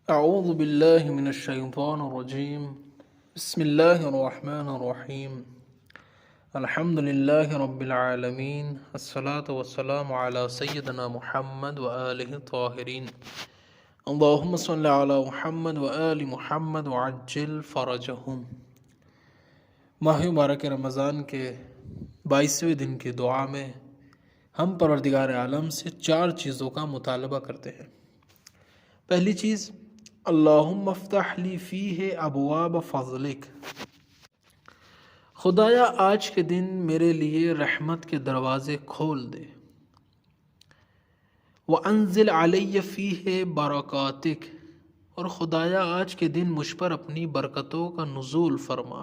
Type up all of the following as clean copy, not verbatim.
اعوذ باللہ من الشیطان الرجیم بسم اللہ الرحمن الرحیم الحمد للہ رب العالمین الصلاة والسلام علی سیدنا محمد وآلہ الطاہرین اللہم صل علی محمد وآل محمد وعجل فرجہم۔ ماہ مبارک رمضان کے 22ویں دن کی دعا میں ہم پروردگار عالم سے 4 چیزوں کا مطالبہ کرتے ہیں۔ پہلی چیز، اللہم افتح لی فیہ ابواب فضلک، خدایا آج کے دن میرے لیے رحمت کے دروازے کھول دے۔ وانزل علی فیہ برکاتک، اور خدایا آج کے دن مجھ پر اپنی برکتوں کا نزول فرما۔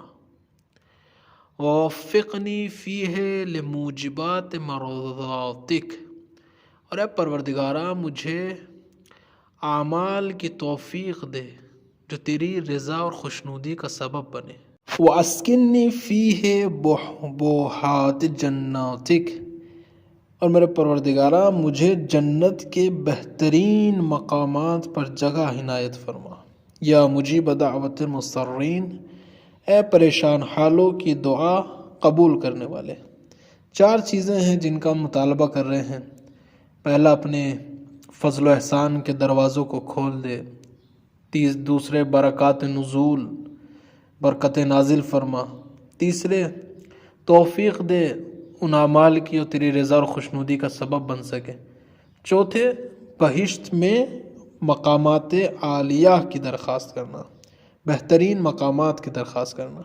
ووفقنی فیہ لموجبات مرضاتک، اور اے پروردگارہ مجھے اعمال کی توفیق دے جو تیری رضا اور خوشنودی کا سبب بنے۔ واسکننی فیہ بوحات جناتک، اور میرے پروردگارہ مجھے جنت کے بہترین مقامات پر جگہ عنایت فرما۔ یا مجیب دعوت المضطرین، اے پریشان حالوں کی دعا قبول کرنے والے۔ 4 چیزیں ہیں جن کا مطالبہ کر رہے ہیں۔ پہلا، اپنے فضل و احسان کے دروازوں کو کھول دے۔ دوسرے، برکات نزول، برکت نازل فرما۔ تیسرے، توفیق دے ان اعمال کی اور تیری رضا اور خوشنودی کا سبب بن سکے۔ چوتھے، بہشت میں مقامات عالیہ کی درخواست کرنا، بہترین مقامات کی درخواست کرنا۔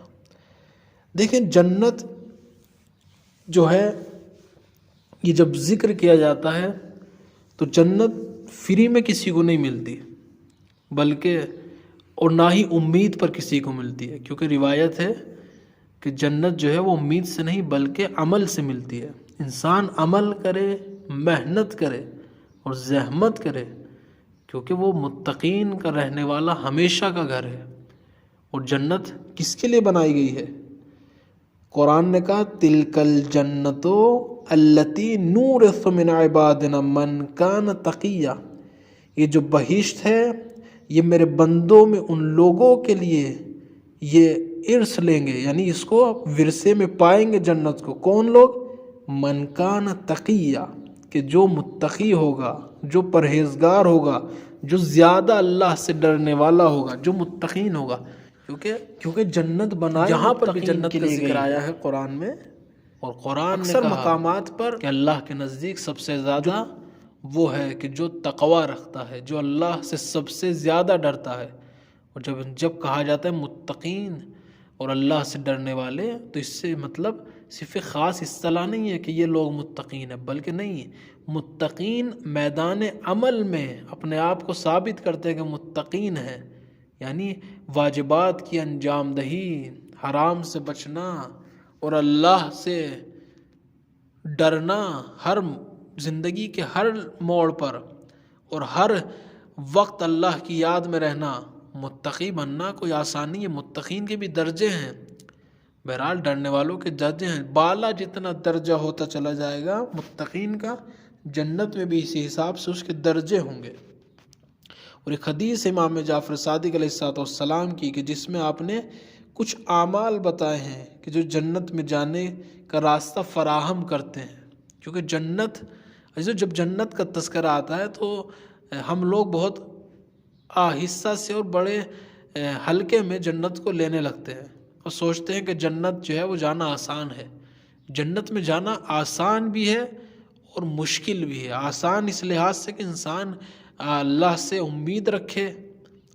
دیکھیں، جنت جو ہے یہ جب ذکر کیا جاتا ہے تو جنت فری میں کسی کو نہیں ملتی، بلکہ اور نہ ہی امید پر کسی کو ملتی ہے، کیونکہ روایت ہے کہ جنت جو ہے وہ امید سے نہیں بلکہ عمل سے ملتی ہے۔ انسان عمل کرے، محنت کرے اور زحمت کرے، کیونکہ وہ متقین کا رہنے والا ہمیشہ کا گھر ہے۔ اور جنت کس کے لیے بنائی گئی ہے؟ قرآن نے کہا تلک الجنت التی نورث من عبادنا من کان تقیا، یہ جو بہشت ہے یہ میرے بندوں میں ان لوگوں کے لیے یہ ارث لیں گے، یعنی اس کو ورثے میں پائیں گے جنت کو۔ کون لوگ؟ من کان تقیا، کہ جو متقی ہوگا، جو پرہیزگار ہوگا، جو زیادہ اللہ سے ڈرنے والا ہوگا، جو متقین ہوگا۔ کیونکہ جنت بنائی جہاں پر بھی جنت کا ذکر آیا ہے قرآن میں، اور قرآن اکثر مقامات پر کہ اللہ کے نزدیک سب سے زیادہ وہ ہے کہ جو تقوی رکھتا ہے، جو اللہ سے سب سے زیادہ ڈرتا ہے۔ اور جب کہا جاتا ہے متقین اور اللہ سے ڈرنے والے، تو اس سے مطلب صرف ایک خاص اصطلاح نہیں ہے کہ یہ لوگ متقین ہیں، بلکہ نہیں، متقین میدان عمل میں اپنے آپ کو ثابت کرتے ہیں کہ متقین ہیں، یعنی واجبات کی انجام دہی، حرام سے بچنا اور اللہ سے ڈرنا، ہر زندگی کے ہر موڑ پر اور ہر وقت اللہ کی یاد میں رہنا۔ متقی بننا کوئی آسان نہیں ہے، متقین کے بھی درجے ہیں، بہرحال ڈرنے والوں کے درجے ہیں۔ بالا جتنا درجہ ہوتا چلا جائے گا متقین کا، جنت میں بھی اسی حساب سے اس کے درجے ہوں گے۔ اور ایک حدیث امام جعفر صادق علیہ السلام کی کہ جس میں آپ نے کچھ اعمال بتائے ہیں کہ جو جنت میں جانے کا راستہ فراہم کرتے ہیں۔ کیونکہ جنت، جب جنت کا تذکرہ آتا ہے تو ہم لوگ بہت آہستہ سے اور بڑے ہلکے میں جنت کو لینے لگتے ہیں اور سوچتے ہیں کہ جنت جو ہے وہ جانا آسان ہے۔ جنت میں جانا آسان بھی ہے اور مشکل بھی ہے۔ آسان اس لحاظ سے کہ انسان اللہ سے امید رکھے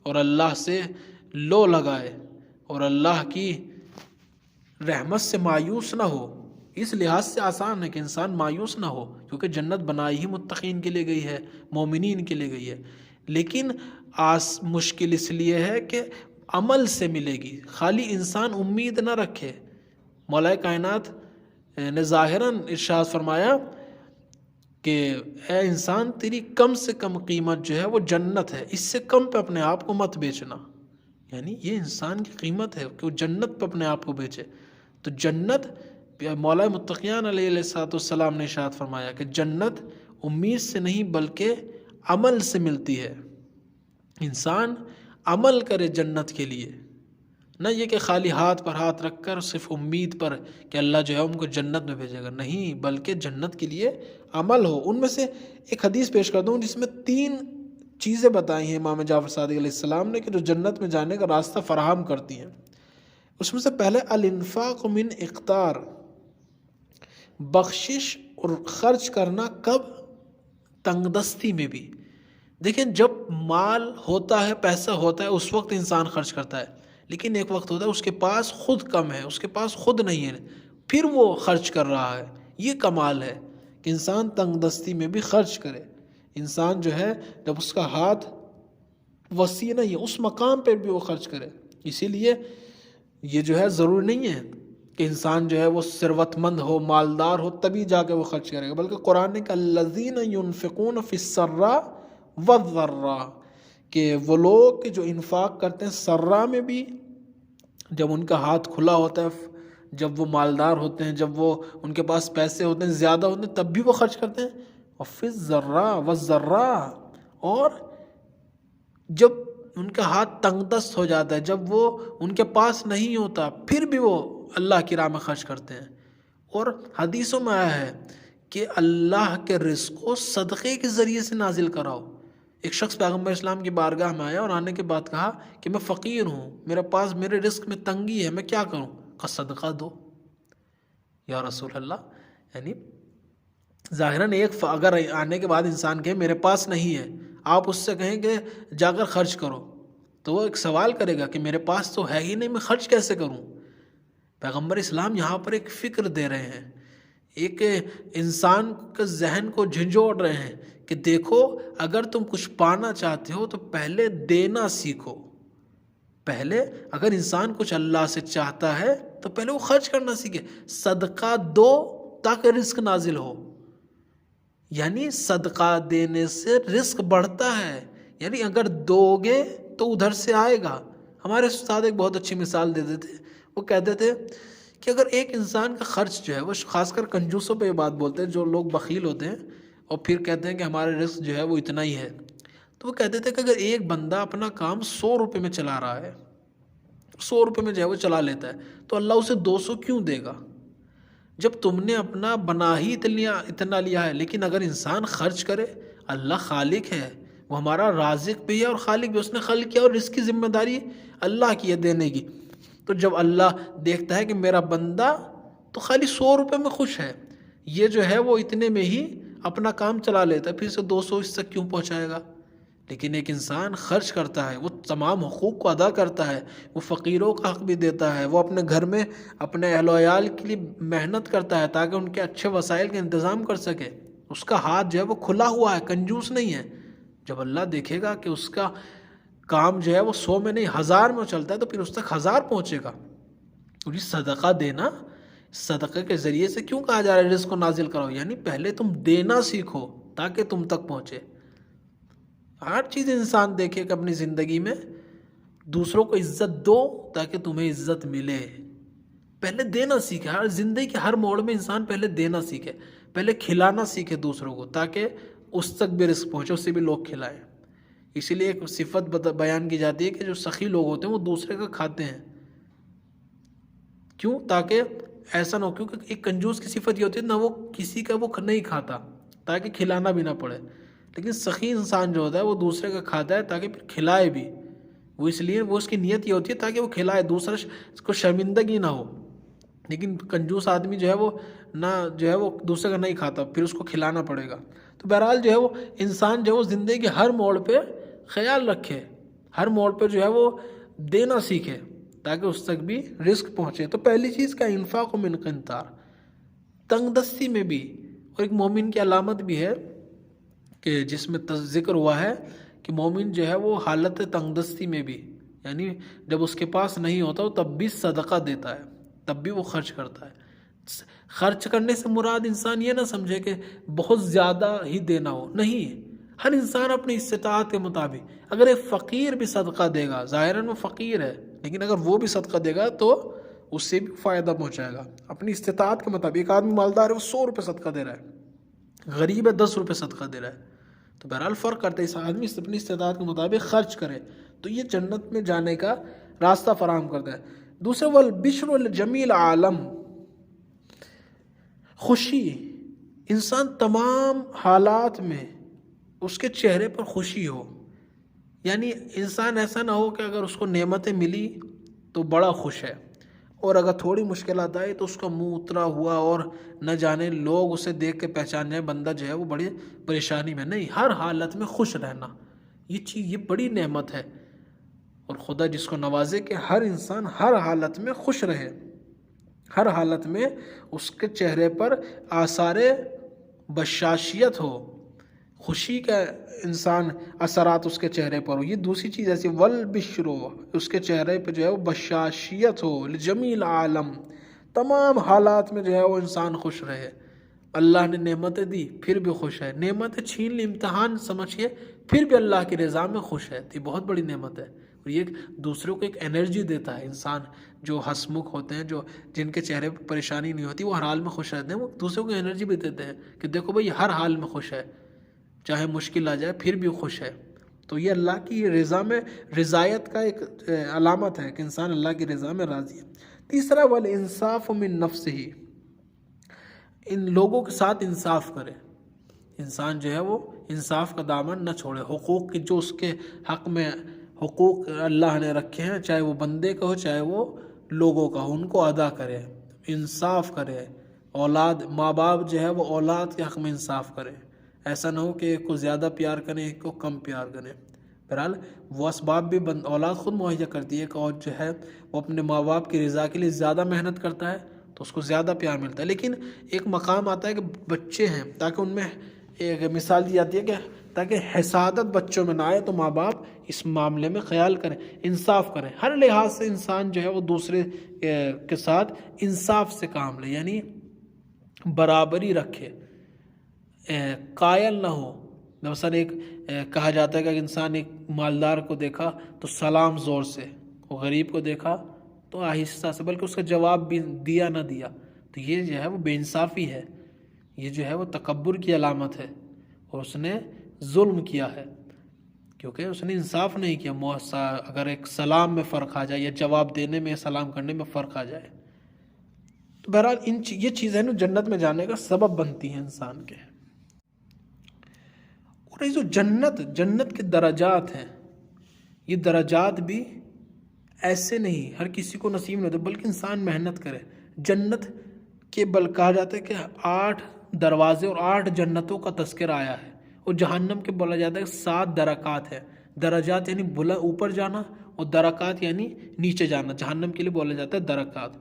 اور اللہ سے لو لگائے اور اللہ کی رحمت سے مایوس نہ ہو، اس لحاظ سے آسان ہے کہ انسان مایوس نہ ہو، کیونکہ جنت بنائی ہی متقین کے لیے گئی ہے، مومنین کے لیے گئی ہے۔ لیکن مشکل اس لیے ہے کہ عمل سے ملے گی، خالی انسان امید نہ رکھے۔ مولا کائنات نے ظاہراً ارشاد فرمایا کہ اے انسان تیری کم سے کم قیمت جو ہے وہ جنت ہے، اس سے کم پہ اپنے آپ کو مت بیچنا، یعنی یہ انسان کی قیمت ہے کہ وہ جنت پہ اپنے آپ کو بیچے۔ تو جنت، مولا متقیان علیہ السلام نے ارشاد فرمایا کہ جنت امید سے نہیں بلکہ عمل سے ملتی ہے، انسان عمل کرے جنت کے لیے، نہ یہ کہ خالی ہاتھ پر ہاتھ رکھ کر صرف امید پر کہ اللہ جو ہے ان کو جنت میں بھیجے گا، نہیں، بلکہ جنت کے لیے عمل ہو۔ ان میں سے ایک حدیث پیش کرتا ہوں جس میں 3 چیزیں بتائی ہیں امام جعفر صادق علیہ السلام نے کہ جو جنت میں جانے کا راستہ فراہم کرتی ہیں۔ اس میں سے پہلے الانفاق من اقتار، بخشش اور خرچ کرنا، کب؟ تنگ دستی میں بھی۔ دیکھیں جب مال ہوتا ہے، پیسہ ہوتا ہے، اس وقت انسان خرچ کرتا ہے، لیکن ایک وقت ہوتا ہے اس کے پاس خود کم ہے، اس کے پاس خود نہیں ہے، پھر وہ خرچ کر رہا ہے۔ یہ کمال ہے کہ انسان تنگ دستی میں بھی خرچ کرے۔ انسان جو ہے جب اس کا ہاتھ وسیع نہیں ہے، اس مقام پہ بھی وہ خرچ کرے۔ اسی لیے یہ جو ہے ضروری نہیں ہے کہ انسان جو ہے وہ ثروت مند ہو، مالدار ہو، تبھی جا کے وہ خرچ کرے گا، بلکہ قرآن نے کہا الذین ينفقون فی السراء والضراء، کہ وہ لوگ کہ جو انفاق کرتے ہیں سرا میں بھی، جب ان کا ہاتھ کھلا ہوتا ہے، جب وہ مالدار ہوتے ہیں، جب وہ ان کے پاس پیسے ہوتے ہیں، زیادہ ہوتے ہیں، تب بھی وہ خرچ کرتے ہیں، اور فی الضراء والضراء، اور جب ان کا ہاتھ تنگ دست ہو جاتا ہے، جب وہ ان کے پاس نہیں ہوتا، پھر بھی وہ اللہ کی راہ میں خرچ کرتے ہیں۔ اور حدیثوں میں آیا ہے کہ اللہ کے رزق کو صدقے کے ذریعے سے نازل کراؤ۔ ایک شخص پیغمبر اسلام کی بارگاہ میں آیا اور آنے کے بعد کہا کہ میں فقیر ہوں، میرے پاس میرے رزق میں تنگی ہے، میں کیا کروں؟ کہا صدقہ دو یا رسول اللہ۔ یعنی ظاہراً اگر آنے کے بعد انسان کہے میرے پاس نہیں ہے، آپ اس سے کہیں کہ جا کر خرچ کرو، تو وہ ایک سوال کرے گا کہ میرے پاس تو ہے ہی نہیں، میں خرچ کیسے کروں؟ پیغمبر اسلام یہاں پر ایک فکر دے رہے ہیں، ایک انسان کے ذہن کو جھنجھوڑ رہے ہیں کہ دیکھو اگر تم کچھ پانا چاہتے ہو تو پہلے دینا سیکھو۔ پہلے اگر انسان کچھ اللہ سے چاہتا ہے تو پہلے وہ خرچ کرنا سیکھے، صدقہ دو تاکہ رزق نازل ہو۔ یعنی صدقہ دینے سے رزق بڑھتا ہے، یعنی اگر دو گے تو ادھر سے آئے گا۔ ہمارے استاد ایک بہت اچھی مثال دیتے تھے، وہ کہتے تھے کہ اگر ایک انسان کا خرچ جو ہے، وہ خاص کر کنجوسوں پہ یہ بات بولتے ہیں جو لوگ بخیل ہوتے ہیں اور پھر کہتے ہیں کہ ہمارے رزق جو ہے وہ اتنا ہی ہے، تو وہ کہتے تھے کہ اگر ایک بندہ اپنا کام 100 روپے میں چلا رہا ہے، 100 روپے میں جو ہے وہ چلا لیتا ہے، تو اللہ اسے 200 کیوں دے گا جب تم نے اپنا بنا ہی اتنا لیا ہے؟ لیکن اگر انسان خرچ کرے، اللہ خالق ہے، وہ ہمارا رازق بھی ہے اور خالق بھی، اس نے خلق کیا اور اس کی ذمہ داری اللہ کی ہے دینے کی۔ تو جب اللہ دیکھتا ہے کہ میرا بندہ تو خالی 100 روپے میں خوش ہے، یہ جو ہے وہ اتنے میں ہی اپنا کام چلا لیتا ہے، پھر سے 200 اس تک کیوں پہنچائے گا؟ لیکن ایک انسان خرچ کرتا ہے، وہ تمام حقوق کو ادا کرتا ہے، وہ فقیروں کا حق بھی دیتا ہے، وہ اپنے گھر میں اپنے اہل و عیال کے لیے محنت کرتا ہے تاکہ ان کے اچھے وسائل کا انتظام کر سکے، اس کا ہاتھ جو ہے وہ کھلا ہوا ہے، کنجوس نہیں ہے۔ جب اللہ دیکھے گا کہ اس کا کام جو ہے وہ 100 میں نہیں 1000 میں چلتا ہے تو پھر اس تک 1000 پہنچے گا۔ اور یہ صدقہ دینا، صدقے کے ذریعے سے کیوں کہا جا رہا ہے رزق کو نازل کرو؟ یعنی پہلے تم دینا سیکھو تاکہ تم تک پہنچے۔ ہر چیز انسان دیکھے کہ اپنی زندگی میں دوسروں کو عزت دو تاکہ تمہیں عزت ملے، پہلے دینا سیکھے۔ ہر زندگی کے ہر موڑ میں انسان پہلے دینا سیکھے، پہلے کھلانا سیکھے دوسروں کو تاکہ اس تک بھی رزق پہنچے، اسے بھی لوگ کھلائیں۔ اسی لیے ایک صفت بیان کی جاتی ہے کہ جو سخی لوگ ہوتے ہیں وہ دوسرے کا کھاتے ہیں، کیوں؟ تاکہ ایسا نہ ہو، کیونکہ ایک کنجوس کی صفت یہ ہوتی ہے نہ وہ کسی کا وہ نہیں کھاتا تاکہ کھلانا بھی نہ پڑے، لیکن سخی انسان جو ہوتا ہے وہ دوسرے کا کھاتا ہے تاکہ پھر کھلائے بھی، وہ اس لیے وہ اس کی نیت یہ ہوتی ہے تاکہ وہ کھلائے، دوسرا اس کو شرمندگی نہ ہو۔ لیکن کنجوس آدمی جو ہے وہ نہ جو ہے وہ دوسرے کا نہیں کھاتا، پھر اس کو کھلانا پڑے گا۔ تو بہرحال جو ہے وہ انسان جو ہے وہ زندگی کے ہر موڑ پہ خیال رکھے، ہر موڑ پہ جو ہے وہ دینا سیکھے تاکہ اس تک بھی رزق پہنچے۔ تو پہلی چیز کا انفاق من قنطار، تنگ دستی میں بھی۔ اور ایک مومن کی علامت بھی ہے کہ جس میں ذکر ہوا ہے کہ مومن جو ہے وہ حالت تنگ دستی میں بھی، یعنی جب اس کے پاس نہیں ہوتا وہ تب بھی صدقہ دیتا ہے، تب بھی وہ خرچ کرتا ہے۔ خرچ کرنے سے مراد انسان یہ نہ سمجھے کہ بہت زیادہ ہی دینا ہو، نہیں، ہر انسان اپنی استطاعت کے مطابق۔ اگر ایک فقیر بھی صدقہ دے گا، ظاہراً وہ فقیر ہے، لیکن اگر وہ بھی صدقہ دے گا تو اس سے بھی فائدہ پہنچائے گا اپنی استطاعت کے مطابق۔ ایک آدمی مالدار ہے، وہ 100 روپے صدقہ دے رہا ہے، غریب ہے 10 روپے صدقہ دے رہا ہے، تو بہرحال فرق کرتا ہے، اس آدمی اپنی استطاعت کے مطابق خرچ کرے تو یہ جنت میں جانے کا راستہ فراہم کرتا ہے۔ دوسرے والبشر الجمیل عالم، خوشی، انسان تمام حالات میں اس کے چہرے پر خوشی ہو، یعنی انسان ایسا نہ ہو کہ اگر اس کو نعمتیں ملی تو بڑا خوش ہے، اور اگر تھوڑی مشکلات آئی تو اس کا منہ اترا ہوا اور نہ جانے لوگ اسے دیکھ کے پہچان جائیں بندہ جو ہے وہ بڑی پریشانی میں۔ نہیں، ہر حالت میں خوش رہنا یہ بڑی نعمت ہے، اور خدا جس کو نوازے کہ ہر انسان ہر حالت میں خوش رہے، ہر حالت میں اس کے چہرے پر آثار بشاشیت ہو، خوشی کا انسان اثرات اس کے چہرے پر ہو۔ یہ دوسری چیز ایسی والبشرو، اس کے چہرے پہ جو ہے وہ بشاشیت ہو، لجمیل عالم، تمام حالات میں جو ہے وہ انسان خوش رہے۔ اللہ نے نعمتیں دی پھر بھی خوش ہے، نعمتیں چھین لی امتحان سمجھ کے پھر بھی اللہ کی رضا میں خوش ہے، یہ بہت بڑی نعمت ہے، اور یہ دوسروں کو ایک انرجی دیتا ہے۔ انسان جو ہسمکھ ہوتے ہیں، جو جن کے چہرے پہ پریشانی نہیں ہوتی، وہ ہر حال میں خوش رہتے ہیں، وہ دوسروں کو انرجی بھی دیتے ہیں کہ دیکھو بھائی ہر حال میں خوش ہے، چاہے مشکل آ جائے پھر بھی خوش ہے۔ تو یہ اللہ کی رضا میں رضایت کا ایک علامت ہے کہ انسان اللہ کی رضا میں راضی ہے۔ تیسرا والانصاف من نفسہ، ان لوگوں کے ساتھ انصاف کرے، انسان جو ہے وہ انصاف کا دامن نہ چھوڑے، حقوق کی جو اس کے حق میں حقوق اللہ نے رکھے ہیں، چاہے وہ بندے کا ہو چاہے وہ لوگوں کا ہو، ان کو ادا کرے، انصاف کرے۔ اولاد، ماں باپ جو ہے وہ اولاد کے حق میں انصاف کرے، ایسا نہ ہو کہ ایک کو زیادہ پیار کریں ایک کو کم پیار کریں۔ بہرحال وہ اسباب بھی اولاد خود مہیا کرتی ہے، اور جو ہے وہ اپنے ماں باپ کی رضا کے لیے زیادہ محنت کرتا ہے تو اس کو زیادہ پیار ملتا ہے، لیکن ایک مقام آتا ہے کہ بچے ہیں، تاکہ ان میں ایک مثال دی جاتی ہے کہ تاکہ حسادت بچوں میں نہ آئے تو ماں باپ اس معاملے میں خیال کریں، انصاف کریں، ہر لحاظ سے انسان جو ہے وہ دوسرے کے ساتھ انصاف سے کام لے، یعنی برابری رکھے، قائل نہ ہو۔ مثلا ایک کہا جاتا ہے کہ اگر انسان ایک مالدار کو دیکھا تو سلام زور سے، وہ غریب کو دیکھا تو آہستہ سے، بلکہ اس کا جواب بھی دیا نہ دیا، تو یہ جو ہے وہ بے انصافی ہے، یہ جو ہے وہ تکبر کی علامت ہے، اور اس نے ظلم کیا ہے کیونکہ اس نے انصاف نہیں کیا۔ اگر ایک سلام میں فرق آ جائے یا جواب دینے میں، سلام کرنے میں فرق آ جائے، تو بہرحال یہ چیزیں نا جنت میں جانے کا سبب بنتی ہیں انسان کے۔ اور یہ جو جنت کے درجات ہیں، یہ درجات بھی ایسے نہیں ہر کسی کو نصیب نہیں ہوتے، بلکہ انسان محنت کرے۔ جنت کے کہا جاتا ہے کہ 8 دروازے اور 8 جنتوں کا تذکرہ آیا ہے، اور جہنم کے بولا جاتا ہے کہ 7 درکات ہے۔ درجات یعنی اوپر جانا، اور درکات یعنی نیچے جانا، جہنم کے لیے بولا جاتا ہے درکات۔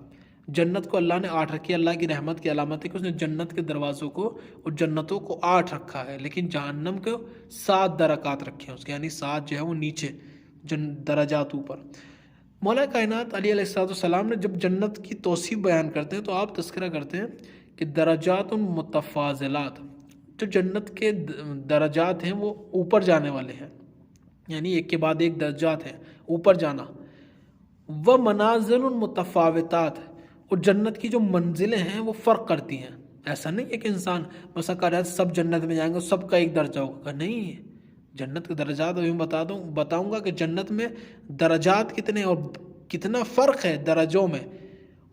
جنت کو اللہ نے 8 رکھی، اللہ کی رحمت کی علامت ہے کہ اس نے جنت کے دروازوں کو اور جنتوں کو 8 رکھا ہے، لیکن جہنم کو 7 درکات رکھے ہیں اس کے، یعنی 7 جو ہے وہ نیچے، درجات اوپر۔ مولا کائنات علی علیہ السلام نے جب جنت کی توصیف بیان کرتے ہیں تو آپ تذکرہ کرتے ہیں کہ درجات متفاضلات، جو جنت کے درجات ہیں وہ اوپر جانے والے ہیں، یعنی ایک کے بعد ایک درجات ہیں اوپر جانا۔ وہ منازل متفاوتات، اور جنت کی جو منزلیں ہیں وہ فرق کرتی ہیں، ایسا نہیں ہے کہ انسان مثلا کہہ رہا ہے سب جنت میں جائیں گے سب کا ایک درجہ ہوگا، نہیں، جنت کے درجات ابھی بتاؤں گا کہ جنت میں درجات کتنے اور کتنا فرق ہے درجوں میں۔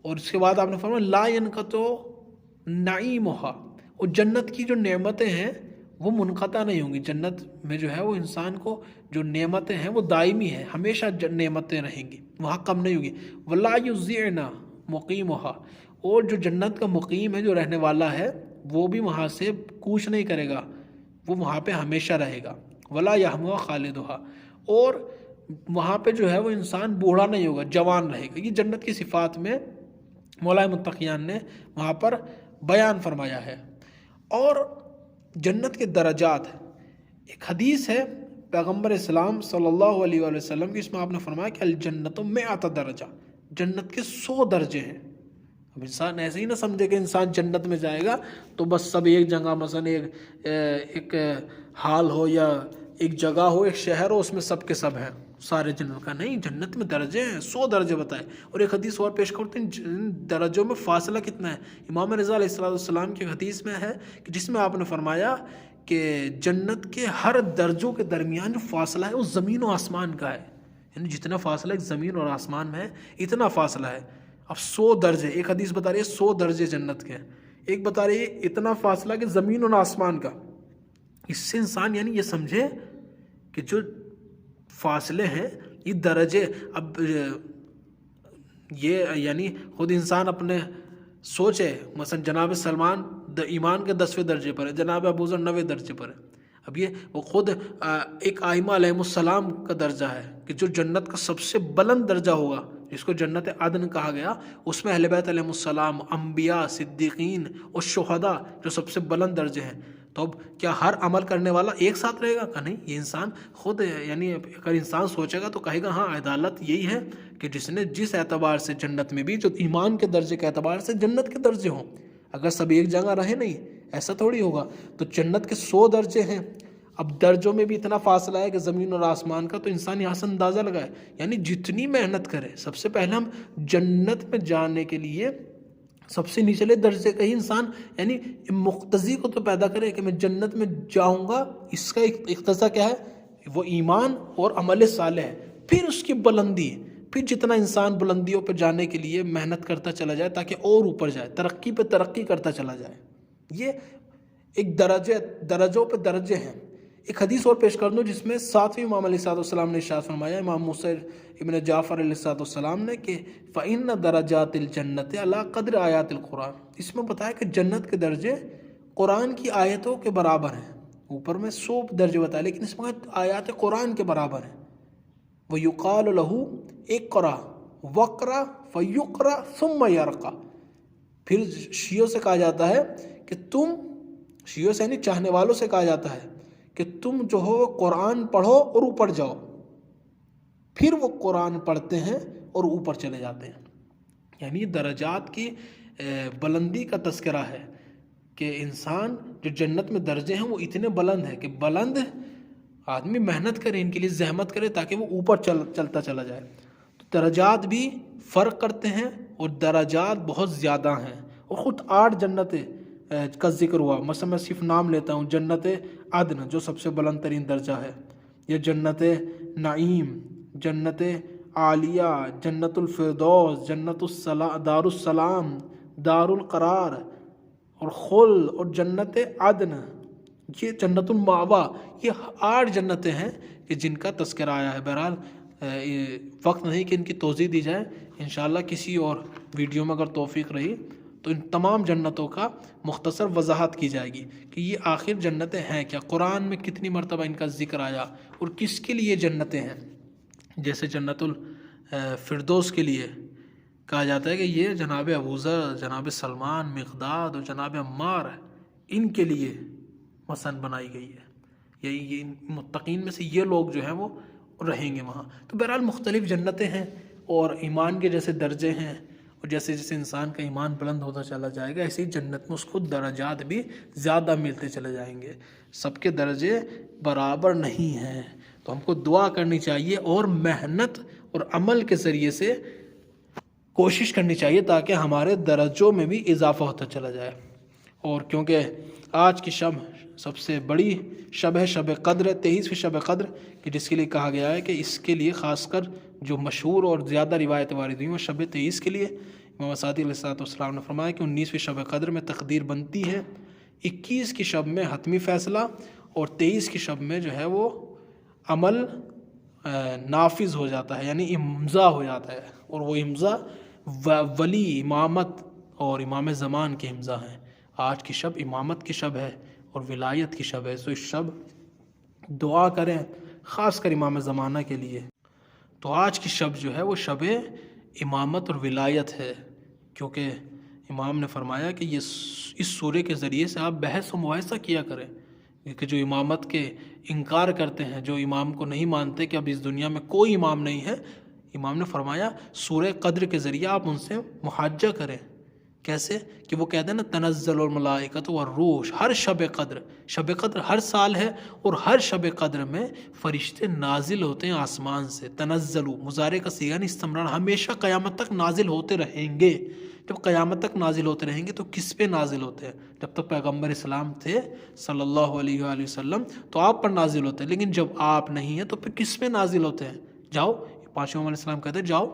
اور اس کے بعد آپ نے فرمایا لا ينقطع نعیمھا، اور جنت کی جو نعمتیں ہیں وہ منقطع نہیں ہوں گی، جنت میں جو ہے وہ انسان کو جو نعمتیں ہیں وہ دائمی ہیں، ہمیشہ نعمتیں رہیں گی، وہاں کم نہیں ہوگی۔ ولا یضیعنا مقیمھا، اور جو جنت کا مقیم ہے جو رہنے والا ہے وہ بھی وہاں سے کوچ نہیں کرے گا، وہ وہاں پہ ہمیشہ رہے گا۔ ولا یحموا خالدھا، اور وہاں پہ جو ہے وہ انسان بوڑھا نہیں ہوگا، جوان رہے گا۔ یہ جنت کی صفات میں مولا متقیان نے وہاں پر بیان فرمایا ہے۔ اور جنت کے درجات، ایک حدیث ہے پیغمبر اسلام صلی اللہ علیہ وآلہ وسلم کی، اس میں آپ نے فرمایا کہ الجنت 100 درجہ، جنت کے 100 درجے ہیں۔ اب انسان ایسے ہی نہ سمجھے کہ انسان جنت میں جائے گا تو بس سب ایک جگہ، مثلا ایک حال ہو یا ایک جگہ ہو، ایک شہر ہو، اس میں سب کے سب ہیں سارے جنت کا، نہیں، جنت میں درجے ہیں، 100 درجے بتائے۔ اور ایک حدیث اور پیش کرتے ہیں درجوں میں فاصلہ کتنا ہے۔ امام رضا علیہ السلام کی حدیث میں ہے کہ جس میں آپ نے فرمایا کہ جنت کے ہر درجوں کے درمیان جو فاصلہ ہے وہ زمین و آسمان کا ہے، یعنی جتنا فاصلہ ایک زمین اور آسمان میں ہے اتنا فاصلہ ہے۔ اب 100 درجے، ایک حدیث بتا رہی ہے 100 درجے جنت کے ہیں، ایک بتا رہی ہے اتنا فاصلہ کہ زمین اور آسمان کا۔ اس سے انسان یعنی یہ سمجھے کہ جو فاصلے ہیں یہ درجے، اب یہ یعنی خود انسان اپنے سوچے، مثلا جناب سلمان ایمان کے 10ویں درجے پر ہے، جناب ابوذر 9ویں درجے پر ہے۔ اب یہ وہ خود ایک ائمہ علیہ السلام کا درجہ ہے کہ جو جنت کا سب سے بلند درجہ ہوگا، جس کو جنت عدن کہا گیا، اس میں اہل بیت علیہ السلام، انبیاء، صدیقین اور شہداء جو سب سے بلند درجے ہیں۔ تو اب کیا ہر عمل کرنے والا ایک ساتھ رہے گا؟ کہ نہیں، یہ انسان خود یعنی اگر انسان سوچے گا تو کہے گا ہاں عدالت یہی ہے کہ جس نے جس اعتبار سے جنت میں بھی جو ایمان کے درجے کے اعتبار سے جنت کے درجے ہوں، اگر سب ایک جگہ رہے نہیں ایسا تھوڑی ہوگا۔ تو جنت کے 100 درجے ہیں، اب درجوں میں بھی اتنا فاصلہ ہے کہ زمین اور آسمان کا، تو انسان یہاں سے اندازہ لگائے یعنی جتنی محنت کرے۔ سب سے پہلے ہم جنت میں جانے کے لیے سب سے نچلے درجے کا ہی انسان یعنی مقتضی کو تو پیدا کرے کہ میں جنت میں جاؤں گا، اس کا اقتضا کیا ہے؟ وہ ایمان اور عمل صالح ہے، پھر اس کی بلندی، پھر جتنا انسان بلندیوں پہ جانے کے لیے محنت کرتا چلا جائے تاکہ اور اوپر جائے، ترقی پہ ترقی کرتا چلا جائے۔ یہ ایک درجوں پہ درجے ہیں۔ ایک حدیث اور پیش کر دوں جس میں 7ویں امام علیہ السلام نے ارشاد فرمایا، امام موسیٰ ابن جعفر علیہ السلام نے، کہ فَإِنَّ دَرَجَاتِ الْجَنَّةِ عَلَىٰ قَدْرِ آیَاتِ الْقُرْآنِ۔ اس میں بتایا کہ جنت کے درجے قرآن کی آیتوں کے برابر ہیں۔ اوپر میں 100 درجے بتائے لیکن اس میں آیات قرآن کے برابر ہیں۔ وَيُقَالُ لَهُ اقْرَأْ وَاقْرَأْ فَيُقْرَأْ ثُمَّ يَرْقَى۔ پھر شیعوں سے کہا جاتا ہے کہ تم، شیعوں سے یعنی چاہنے والوں سے کہا جاتا ہے کہ تم جو ہو قرآن پڑھو اور اوپر جاؤ، پھر وہ قرآن پڑھتے ہیں اور اوپر چلے جاتے ہیں۔ یعنی درجات کی بلندی کا تذکرہ ہے کہ انسان جو جنت میں درجے ہیں وہ اتنے بلند ہیں کہ بلند آدمی محنت کرے، ان کے لیے زحمت کرے تاکہ وہ اوپر چلتا چلا جائے۔ تو درجات بھی فرق کرتے ہیں اور درجات بہت زیادہ ہیں، اور خود 8 جنتیں کا ذکر ہوا۔ مثلا میں صرف نام لیتا ہوں، جنت عدن جو سب سے بلند ترین درجہ ہے، یہ جنت نعیم، جنت عالیہ، جنت الفردوس، جنت دار السلام، دار القرار اور خل، اور جنت عدن، یہ جنت المأویٰ، یہ 8 جنتیں ہیں کہ جن کا تذکرہ آیا ہے۔ بہرحال وقت نہیں کہ ان کی توضیح دی جائے، انشاءاللہ کسی اور ویڈیو میں اگر توفیق رہی تو ان تمام جنتوں کا مختصر وضاحت کی جائے گی کہ یہ آخر جنتیں ہیں کیا، قرآن میں کتنی مرتبہ ان کا ذکر آیا اور کس کے لیے جنتیں ہیں۔ جیسے جنت الفردوس کے لیے کہا جاتا ہے کہ یہ جناب ابوذر، جناب سلمان، مقداد اور جناب عمار ان کے لیے مثلا بنائی گئی ہے، یہ متقین میں سے یہ لوگ جو ہیں وہ رہیں گے وہاں۔ تو بہرحال مختلف جنتیں ہیں اور ایمان کے جیسے درجے ہیں، اور جیسے جیسے انسان کا ایمان بلند ہوتا چلا جائے گا ایسے ہی جنت میں اس کو درجات بھی زیادہ ملتے چلے جائیں گے۔ سب کے درجے برابر نہیں ہیں، تو ہم کو دعا کرنی چاہیے اور محنت اور عمل کے ذریعے سے کوشش کرنی چاہیے تاکہ ہمارے درجوں میں بھی اضافہ ہوتا چلا جائے۔ اور کیونکہ آج کی شب سب سے بڑی شب ہے، شب قدر، 23ویں شب قدر، کہ جس کے لیے کہا گیا ہے کہ اس کے لیے خاص کر جو مشہور اور زیادہ روایت وارد ہوئی ہیں وہ شب 23 کے لیے۔ امام صادق علیہ السلام نے فرمایا کہ 19ویں شب قدر میں تقدیر بنتی ہے، 21 کی شب میں حتمی فیصلہ، اور 23 کی شب میں جو ہے وہ عمل نافذ ہو جاتا ہے، یعنی امضا ہو جاتا ہے، اور وہ امضا ولی، امامت اور امام زمان کے امضا ہیں۔ آج کی شب امامت کی شب ہے اور ولایت کی شب ہے، تو اس شب دعا کریں خاص کر امام زمانہ کے لیے۔ تو آج کی شب جو ہے وہ شب امامت اور ولایت ہے، کیونکہ امام نے فرمایا کہ یہ اس سورے کے ذریعے سے آپ بحث و مباحثہ کیا کریں، کہ جو امامت کے انکار کرتے ہیں، جو امام کو نہیں مانتے کہ اب اس دنیا میں کوئی امام نہیں ہے، امام نے فرمایا سورہ قدر کے ذریعے آپ ان سے محاجہ کریں۔ کیسے کہ وہ کہتے ہیں نا تنزل الملائکۃ والروح، ہر شب قدر ہر سال ہے، اور ہر شب قدر میں فرشتے نازل ہوتے ہیں آسمان سے۔ تنزل مضارع کا صیغہ استمرار، ہمیشہ قیامت تک نازل ہوتے رہیں گے، جب قیامت تک نازل ہوتے رہیں گے تو کس پہ نازل ہوتے ہیں؟ جب تک پیغمبر اسلام تھے صلی اللہ علیہ وآلہ وسلم تو آپ پر نازل ہوتے ہیں، لیکن جب آپ نہیں ہیں تو پھر کس پہ نازل ہوتے ہیں؟ جاؤ، پانچویں علیہ السلام کہتے ہیں جاؤ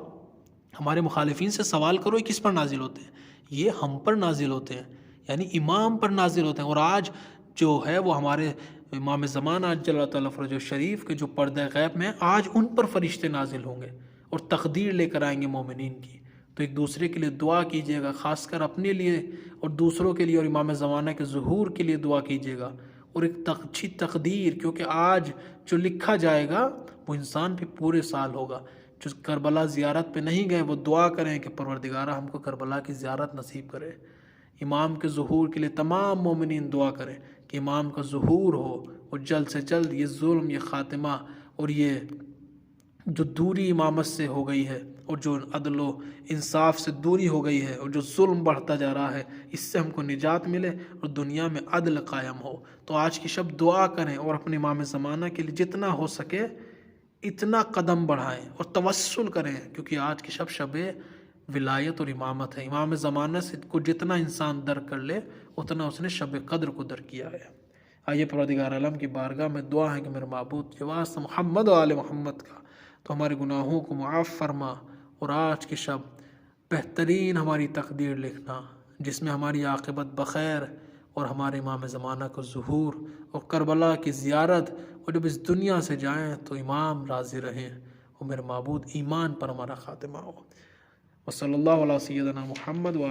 ہمارے مخالفین سے سوال کرو یہ کس پر نازل ہوتے ہیں؟ یہ ہم پر نازل ہوتے ہیں، یعنی امام پر نازل ہوتے ہیں۔ اور آج جو ہے وہ ہمارے امام زمانہ عجل اللہ تعالیٰ فرجہ شریف کے جو پردہ غیب میں آج ان پر فرشتے نازل ہوں گے اور تقدیر لے کر آئیں گے مومنین کی۔ تو ایک دوسرے کے لیے دعا کیجیے گا، خاص کر اپنے لیے اور دوسروں کے لیے اور امام زمانہ کے ظہور کے لیے دعا کیجیے گا، اور ایک اچھی تقدیر، کیونکہ آج جو لکھا جائے گا وہ انسان پہ پورے سال ہوگا۔ جو کربلا زیارت پہ نہیں گئے وہ دعا کریں کہ پروردگارہ ہم کو کربلا کی زیارت نصیب کرے۔ امام کے ظہور کے لیے تمام مومنین دعا کریں کہ امام کا ظہور ہو اور جلد سے جلد یہ ظلم، یہ خاتمہ اور یہ جو دوری امامت سے ہو گئی ہے اور جو عدل و انصاف سے دوری ہو گئی ہے اور جو ظلم بڑھتا جا رہا ہے، اس سے ہم کو نجات ملے اور دنیا میں عدل قائم ہو۔ تو آج کی شب دعا کریں اور اپنے امام زمانہ کے لیے جتنا ہو سکے اتنا قدم بڑھائیں اور توسل کریں، کیونکہ آج کی شب ولایت اور امامت ہے۔ امام زمانہ سے کو جتنا انسان درک کر لے اتنا اس نے شب قدر کو درک کیا ہے۔ آئیے پروردگار عالم کی بارگاہ میں دعا ہے کہ میرے معبود کے واسطے محمد و آل محمد کا تو ہمارے گناہوں کو معاف فرما، اور آج کی شب بہترین ہماری تقدیر لکھنا جس میں ہماری عاقبت بخیر اور ہمارے امام زمانہ کو ظہور اور کربلا کی زیارت، اور جب اس دنیا سے جائیں تو امام راضی رہیں اور میرے معبود ایمان پر ہمارا خاتمہ ہو۔ وصلی اللہ علیہ سیدنا محمد و